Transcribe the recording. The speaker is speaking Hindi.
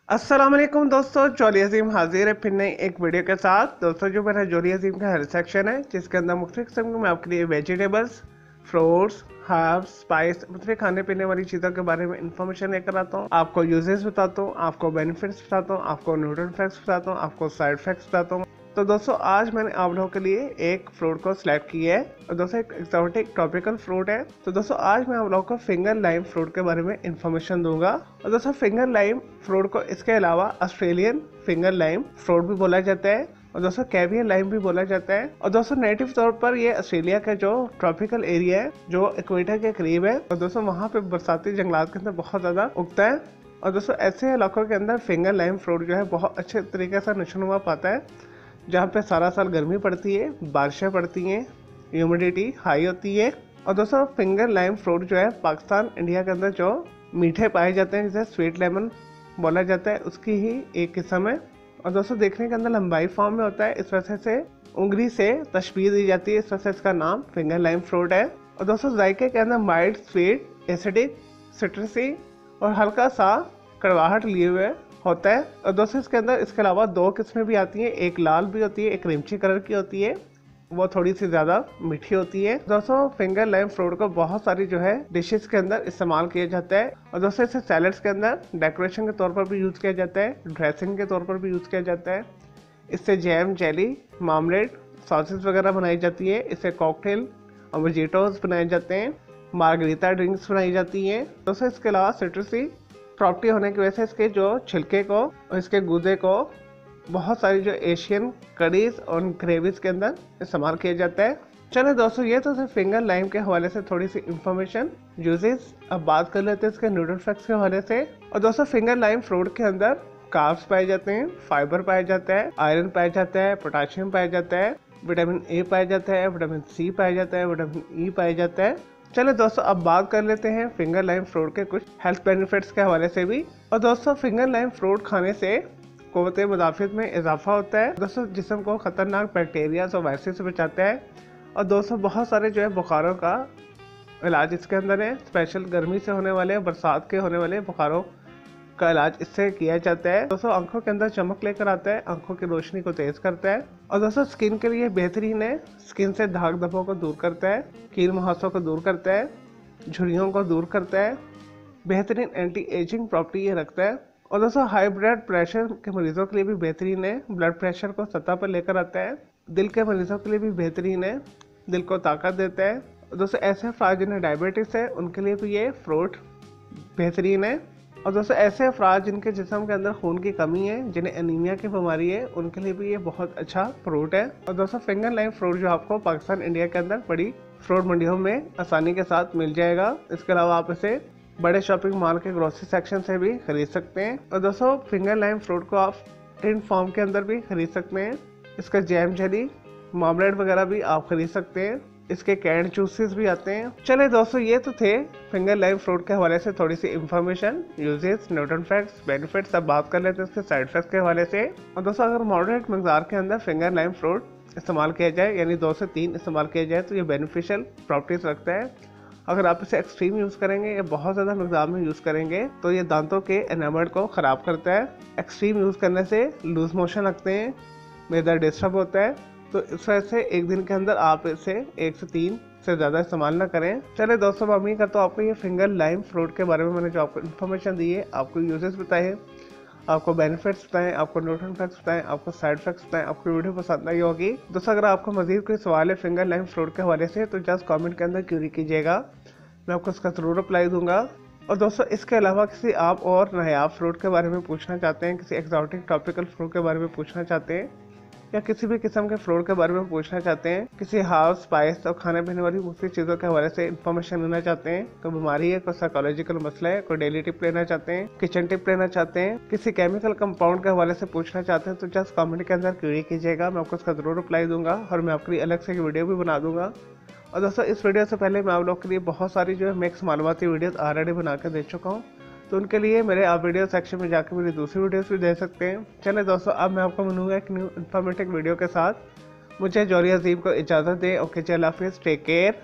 अस्सलाम वालेकुम दोस्तों, जोली अजीम हाजिर है फिर नई एक वीडियो के साथ। दोस्तों जो मेरा जोली अजीम का हर सेक्शन है जिसके अंदर मुख्तलिफ किस्म के मैं आपके लिए वेजिटेबल्स, फ्रूट्स, हर्ब्स, स्पाइस, मुख्तलिफ खाने पीने वाली चीज़ों के बारे में इंफॉर्मेशन लेकर आता हूँ। आपको यूजेस बताता हूँ, आपको बेनिफिट्स बताता हूँ, आपको न्यूट्रिशन फैक्ट्स बताता हूँ, आपको साइड फैक्ट्स बताता हूँ। तो दोस्तों आज मैंने आप लोगों के लिए एक फ्रूट को सिलेक्ट किया है और दोस्तों एक एक्सोटिक ट्रॉपिकल फ्रूट है। तो दोस्तों आज मैं आप लोगों को फिंगर लाइम फ्रूट के बारे में इंफॉर्मेशन दूंगा। और दोस्तों फिंगर लाइम फ्रूट को इसके अलावा ऑस्ट्रेलियन फिंगर लाइम फ्रूट भी बोला जाता है और दोस्तों कैवियर लाइम भी बोला जाता है। और दोस्तों नेटिव तौर पर ये ऑस्ट्रेलिया का जो ट्रॉपिकल एरिया है जो इक्वेटर के करीब है और दोस्तों वहाँ पे बरसाती जंगलात के अंदर बहुत ज़्यादा उगता है। और दोस्तों ऐसे इलाकों के अंदर फिंगर लाइम फ्रूट जो है बहुत अच्छे तरीके से नशोनुमा पाता है, जहाँ पे सारा साल गर्मी पड़ती है, बारिशें पड़ती हैं, ह्यूमिडिटी हाई होती है। और दोस्तों फिंगर लाइम फ्रूट जो है पाकिस्तान इंडिया के अंदर जो मीठे पाए जाते हैं जिसे स्वीट लेमन बोला जाता है उसकी ही एक किस्म है। और दोस्तों देखने के अंदर लंबाई फॉर्म में होता है, इस वजह से उंगली से तशबीह दी जाती है, इस वजह से इसका नाम फिंगर लाइम फ्रूट है। और दोस्तों जायके के अंदर माइल्ड, स्वीट, एसिडिक, सिट्रसी और हल्का सा कड़वाहट लिए हुए होता है। और दोस्तों इसके अंदर इसके अलावा दो किस्में भी आती हैं, एक लाल भी होती है, एक क्रीमची कलर की होती है, वो थोड़ी सी ज़्यादा मीठी होती है। दोस्तों फिंगर लाइम फ्रूट को बहुत सारी जो है डिशेस के अंदर इस्तेमाल किया जाता है और दोस्तों इसे सैलड्स के अंदर डेकोरेशन के तौर पर भी यूज़ किया जाता है, ड्रेसिंग के तौर पर भी यूज़ किया जाता है। इससे जैम, जेली, मार्मलेड, सॉसेस वगैरह बनाई जाती है। इससे कॉकटेल और मोजिटोस बनाए जाते हैं, मार्गरीटा ड्रिंक्स बनाई जाती हैं। दोस्तों इसके अलावा सिट्रसी प्रॉपर्टी होने की वजह से इसके जो छिलके को और इसके गूदे को बहुत सारी जो एशियन करीज और ग्रेवीज के अंदर इस्तेमाल किया जाता है। चलो दोस्तों ये तो सिर्फ फिंगर लाइम के हवाले से थोड़ी सी इंफॉर्मेशन यूजेस। अब बात कर लेते हैं इसके न्यूट्रिशन फैक्ट्स के हवाले से। और दोस्तों फिंगर लाइम फ्रूट के अंदर कार्ब्स पाए जाते हैं, फाइबर पाया जाता है, आयरन पाया जाता है, पोटाशियम पाया जाता है, विटामिन ए पाया जाता है, विटामिन सी पाया जाता है, विटामिन ई पाया जाता है। चलो दोस्तों अब बात कर लेते हैं फिंगर लाइम फ्रूट के कुछ हेल्थ बेनिफिट्स के हवाले से भी। और दोस्तों फिंगर लाइम फ्रूट खाने से क़ुव्वत मुदाफ़ियत में इजाफा होता है। दोस्तों जिस्म को ख़तरनाक बैक्टीरिया और वायरस से बचाता है। और दोस्तों बहुत सारे जो है बुखारों का इलाज इसके अंदर है, स्पेशल गर्मी से होने वाले, बरसात के होने वाले बुखारों का इलाज इससे किया जाता है। दोस्तों आंखों के अंदर चमक लेकर आता है, आंखों की रोशनी को तेज करता है। और दोस्तों स्किन के लिए बेहतरीन है, स्किन से दाग धब्बों को दूर करता है, कील मुहासों को दूर करता है, झुर्रियों को दूर करता है, बेहतरीन एंटी एजिंग प्रॉपर्टी ये रखता है। और दोस्तों हाई ब्लड प्रेशर के मरीजों के लिए भी बेहतरीन है, ब्लड प्रेशर को सतह पर लेकर आता है। दिल के मरीजों के लिए भी बेहतरीन है, दिल को ताकत देता है। दोस्तों ऐसे अफराद जिन्हें डायबिटीज़ है उनके लिए भी ये फ्रूट बेहतरीन है। और दोस्तों ऐसे अफराद जिनके जिस्म के अंदर खून की कमी है, जिन्हें एनीमिया की बीमारी है, उनके लिए भी ये बहुत अच्छा फ्रूट है। और दोस्तों फिंगर लाइम फ्रूट जो आपको पाकिस्तान इंडिया के अंदर बड़ी फ्रूट मंडियों में आसानी के साथ मिल जाएगा। इसके अलावा आप इसे बड़े शॉपिंग मॉल के ग्रोसरी सेक्शन से भी खरीद सकते हैं। और दोस्तों फिंगर लाइम फ्रूट को आप टिन फॉर्म के अंदर भी खरीद सकते हैं। इसका जैम, जेली, मार्मलेड वगैरह भी आप खरीद सकते हैं। इसके कैंड जूसेस भी आते हैं। चले दोस्तों ये तो थे फिंगर लाइम फ्रूट के हवाले से थोड़ी सी information, uses, nutrition facts, benefits. अब बात कर लेते हैं इसके साइड इफेक्ट्स के हवाले से। और दोस्तों अगर मॉडरेट मकदार के अंदर फिंगर लाइम फ्रूट इस्तेमाल किया जाए, यानी 2 से 3 इस्तेमाल किया जाए, तो ये बेनिफिशियल प्रॉपर्टीज रखता है। अगर आप इसे एक्सट्रीम यूज़ करेंगे या बहुत ज़्यादा मकदार में यूज़ करेंगे तो ये दांतों के एनामल को ख़राब करता है। एक्सट्रीम यूज़ करने से लूज मोशन लगते हैं, मैदा डिस्टर्ब होता है। तो इस वजह से एक दिन के अंदर आप इसे 1 से 3 से ज़्यादा इस्तेमाल ना करें। चले दोस्तों मैं उम्मीद करता हूँ आपको ये फिंगर लाइम फ्रूट के बारे में मैंने जो आपको इन्फॉर्मेशन दी है, आपको यूजेस बताए, आपको बेनिफिट्स बताएं, आपको न्यूट्रिशन फैक्ट्स बताएं, आपको साइड फैक्ट्स बताएं, आपको वीडियो पसंद आई होगी। दोस्तों अगर आपको मजीद कोई सवाल है फिंगर लाइम फ्रूट के हवाले से तो जस्ट कमेंट के अंदर क्यूरी कीजिएगा, मैं आपको उसका ज़रूर रिप्लाई दूंगा। और दोस्तों इसके अलावा किसी आप और नायाब फ्रूट के बारे में पूछना चाहते हैं, किसी एक्सोटिक ट्रॉपिकल फ्रूट के बारे में पूछना चाहते हैं, या किसी भी किस्म के फ्रूट के बारे में पूछना चाहते हैं, किसी हार्ब, स्पाइस और खाने पीने वाली मुख्तलिफ चीज़ों के हवाले से इन्फॉर्मेशन लेना चाहते हैं, कोई बीमारी है, कोई साइकोलॉजिकल मसला है, कोई डेली टिप लेना चाहते हैं, किचन टिप लेना चाहते हैं, किसी केमिकल कंपाउंड के हवाले से पूछना चाहते हैं, तो जस्ट कमेंट के अंदर क्वेरी कीजिएगा, मैं आपको उसका ज़रूर रिप्लाई दूंगा और मैं आपके लिए अलग से एक वीडियो भी बना दूंगा। और दोस्तों इस वीडियो से पहले मैं आप लोग के लिए बहुत सारी जो है मिक्स मालूमाती वीडियोस ऑलरेडी बना कर दे चुका हूँ, तो उनके लिए मेरे आप वीडियो सेक्शन में जाकर मेरी दूसरी वीडियोस भी दे सकते हैं। चले दोस्तों अब मैं आपको मिलूंगा एक न्यू इन्फॉर्मेटिव वीडियो के साथ। मुझे जोली अजीम को इजाज़त दें। ओके, चल हाफिज़, टेक केयर।